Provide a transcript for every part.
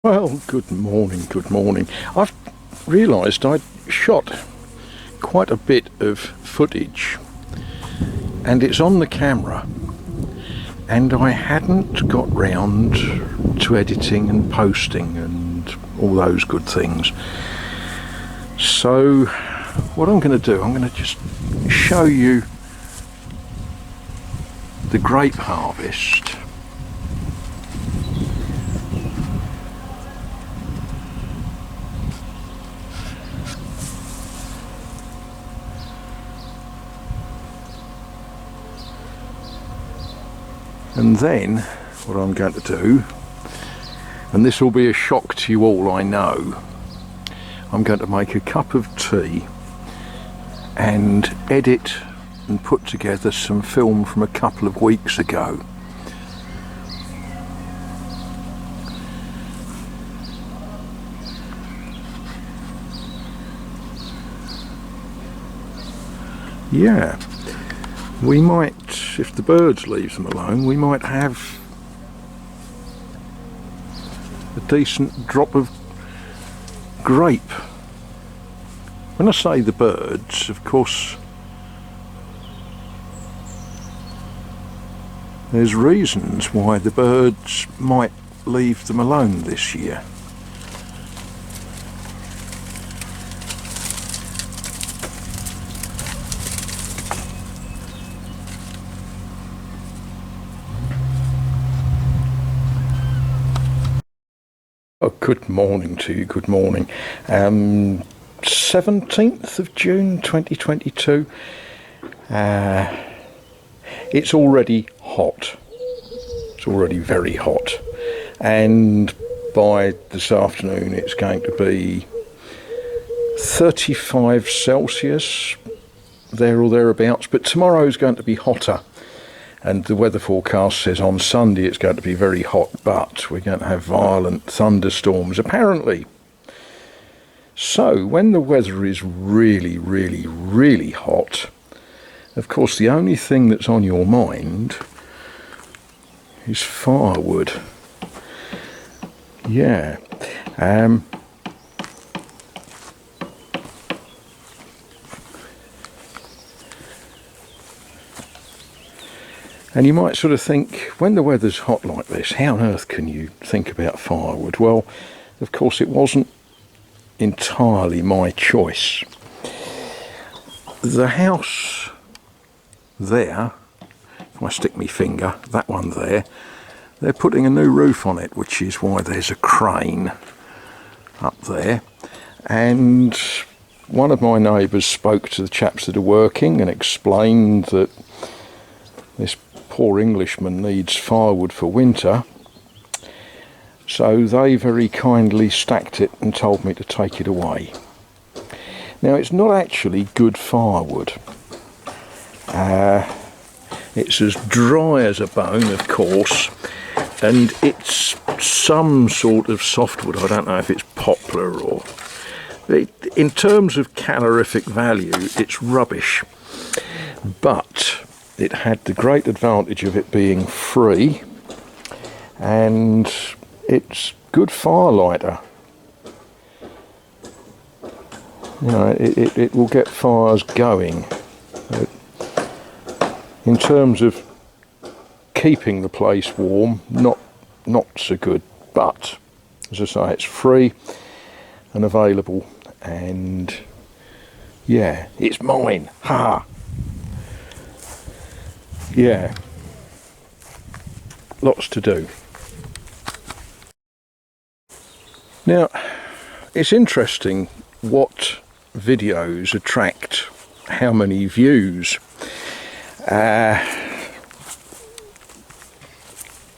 Well, good morning, good morning. I've realised I'd shot quite a bit of footage and it's on the camera and I hadn't got round to editing and posting and all those good things. So what I'm going to do, I'm going to just show you the grape harvest. And then what I'm going to do, and this will be a shock to you all, I know, I'm going to make a cup of tea and edit and put together some film from a couple of weeks ago. Yeah, we might, if the birds leave them alone, we might have a decent drop of grape. When I say the birds, of course, there's reasons why the birds might leave them alone this year. Oh, good morning to you, good morning. 17th of June 2022. It's already hot. It's already very hot. And by this afternoon it's going to be 35 Celsius, there or thereabouts. But tomorrow's going to be hotter. And the weather forecast says on Sunday it's going to be very hot, but we're going to have violent thunderstorms, apparently. So, when the weather is really, really, really hot, of course the only thing that's on your mind is firewood. Yeah. And you might sort of think, when the weather's hot like this, how on earth can you think about firewood? Well, of course it wasn't entirely my choice. The house there, if I stick my finger, that one there, they're putting a new roof on it, which is why there's a crane up there. And one of my neighbours spoke to the chaps that are working and explained that this poor Englishman needs firewood for winter, so they very kindly stacked it and told me to take it away. Now, it's not actually good firewood. It's as dry as a bone, of course, and it's some sort of softwood. I don't know if it's poplar or... In terms of calorific value, it's rubbish. But it had the great advantage of it being free, and it's good firelighter. You know, it will get fires going. In terms of keeping the place warm, not so good, but as I say, it's free and available, and yeah, it's mine. Ha! Yeah, lots to do. Now, it's interesting what videos attract how many views.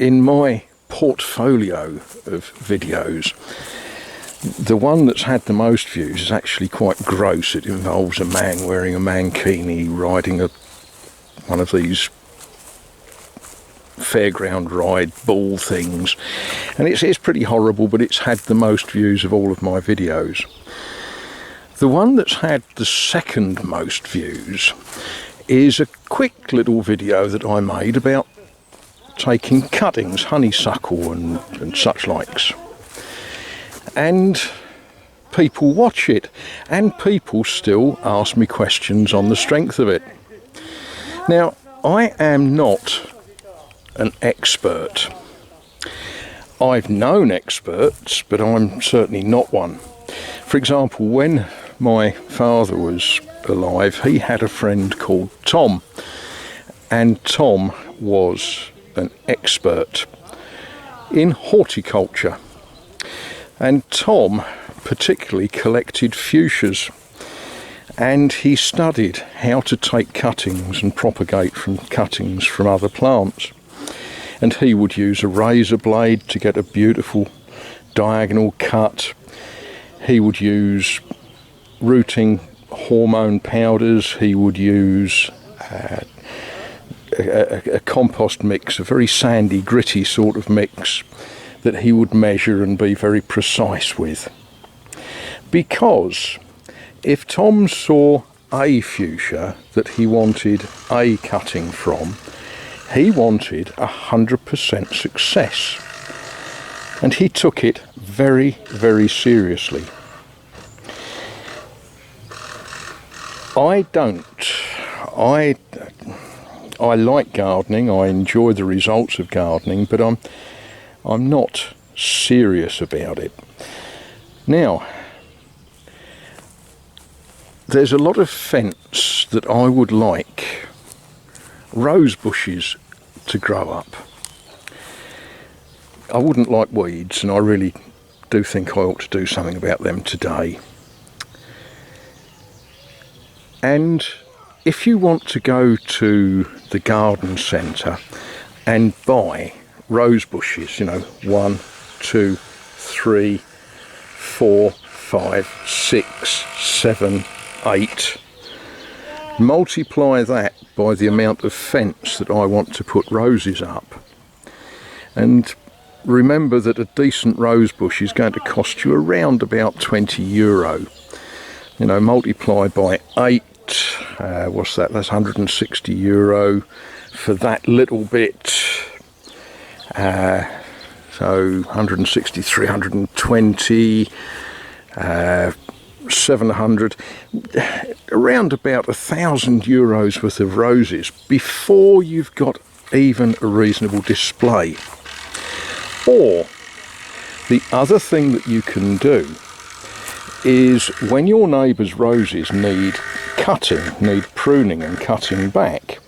In my portfolio of videos, the one that's had the most views is actually quite gross. It involves a man wearing a mankini riding one of these fairground ride bull things, and it's pretty horrible, but it's had the most views of all of my videos. The one that's had the second most views is a quick little video that I made about taking cuttings, honeysuckle and such likes, and people watch it, and people still ask me questions on the strength of it. Now, I am not an expert. I've known experts, but I'm certainly not one. For example, when my father was alive, he had a friend called Tom, and Tom was an expert in horticulture. And Tom particularly collected fuchsias, and he studied how to take cuttings and propagate from cuttings from other plants. And he would use a razor blade to get a beautiful diagonal cut. He would use rooting hormone powders. He would use a compost mix, a very sandy, gritty sort of mix that he would measure and be very precise with. Because if Tom saw a fuchsia that he wanted a cutting from, he wanted 100% success. And he took it very, very seriously. I don't. I like gardening, I enjoy the results of gardening, but I'm not serious about it. Now, there's a lot of fence that I would like rose bushes to grow up. I wouldn't like weeds, and I really do think I ought to do something about them today. And if you want to go to the garden centre and buy rose bushes, 1, 2, 3, 4, 5, 6, 7, 8, multiply that by the amount of fence that I want to put roses up, and remember that a decent rose bush is going to cost you around about €20. Multiply by 8, what's that? That's €160 for that little bit. So 160, 320, 700, around about €1,000 worth of roses before you've got even a reasonable display. Or the other thing that you can do is, when your neighbour's roses need pruning and cutting back,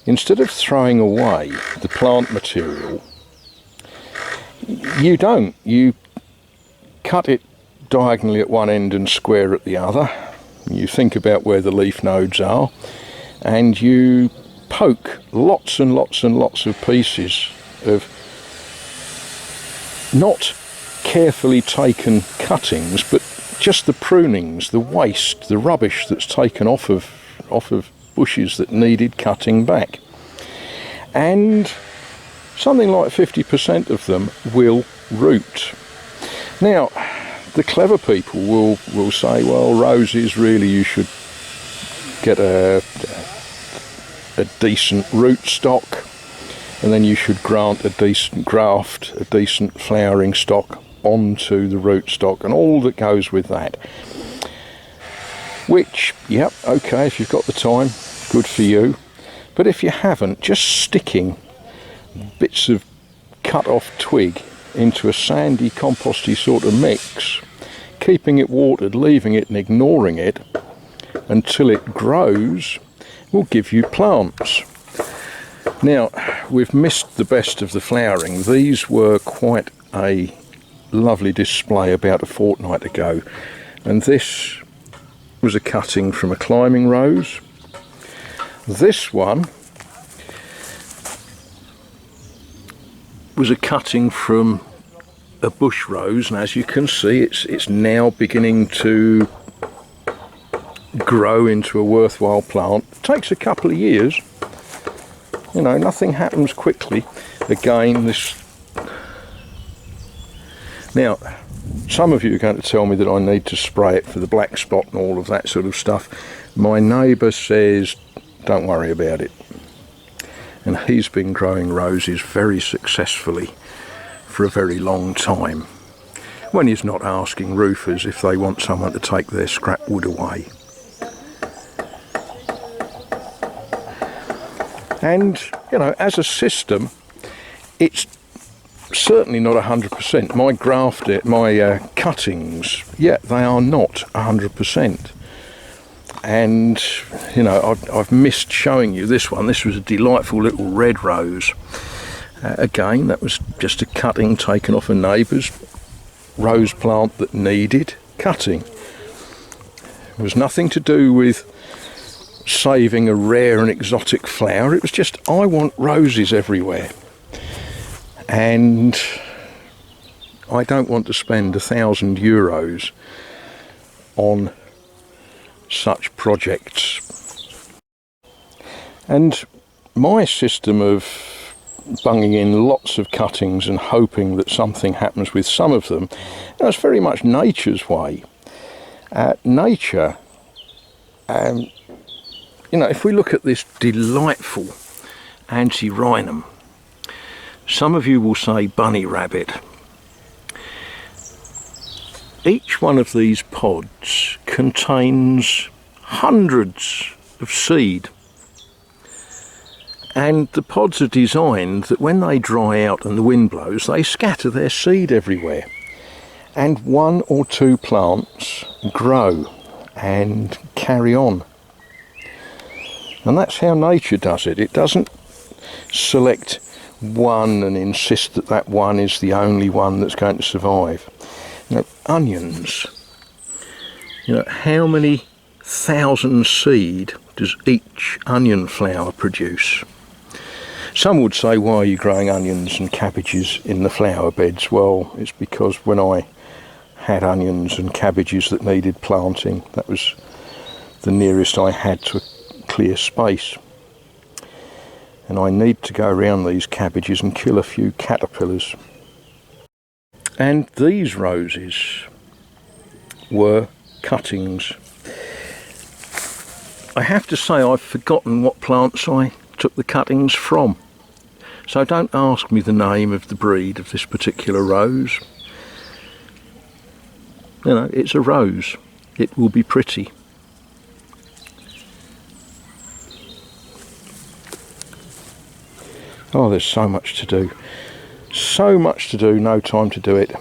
instead of throwing away the plant material, you cut it diagonally at one end and square at the other. You think about where the leaf nodes are, and you poke lots and lots and lots of pieces of not carefully taken cuttings, but just the prunings, the waste, the rubbish that's taken off of bushes that needed cutting back. And something like 50% of them will root. Now, the clever people will say, well, roses, really you should get a decent root stock, and then you should grant a decent graft, a decent flowering stock onto the root stock and all that goes with that. Which, yep, okay, if you've got the time, good for you. But if you haven't, just sticking bits of cut off twig into a sandy composty sort of mix, keeping it watered, leaving it and ignoring it until it grows, will give you plants. Now, we've missed the best of the flowering. These were quite a lovely display about a fortnight ago, and this was a cutting from a climbing rose. This one was a cutting from a bush rose, and as you can see, it's now beginning to grow into a worthwhile plant. It takes a couple of years, nothing happens quickly. Again, this. Now, some of you are going to tell me that I need to spray it for the black spot and all of that sort of stuff. My neighbour says, don't worry about it. And he's been growing roses very successfully for a very long time when he's not asking roofers if they want someone to take their scrap wood away. And, you know, as a system, it's certainly not 100%. My cuttings, yeah, they are not 100%. And, you know, I've missed showing you this one. This was a delightful little red rose. Again, that was just a cutting taken off a neighbour's rose plant that needed cutting. It was nothing to do with saving a rare and exotic flower. It was just, I want roses everywhere. And I don't want to spend €1,000 on such projects. And my system of bunging in lots of cuttings and hoping that something happens with some of them, that's very much nature's way. Nature, you know, if we look at this delightful antirrhinum, some of you will say bunny rabbit. Each one of these pods contains hundreds of seed, and the pods are designed that when they dry out and the wind blows, they scatter their seed everywhere, and 1 or 2 plants grow and carry on. And that's how nature does it. It doesn't select one and insist that that one is the only one that's going to survive. You know, onions, you know, how many thousand seed does each onion flower produce? Some would say, why are you growing onions and cabbages in the flower beds? Well, it's because when I had onions and cabbages that needed planting, that was the nearest I had to a clear space. And I need to go around these cabbages and kill a few caterpillars. And these roses were cuttings. I have to say I've forgotten what plants I took the cuttings from. So don't ask me the name of the breed of this particular rose. You know, it's a rose. It will be pretty. Oh, there's so much to do. So much to do, no time to do it.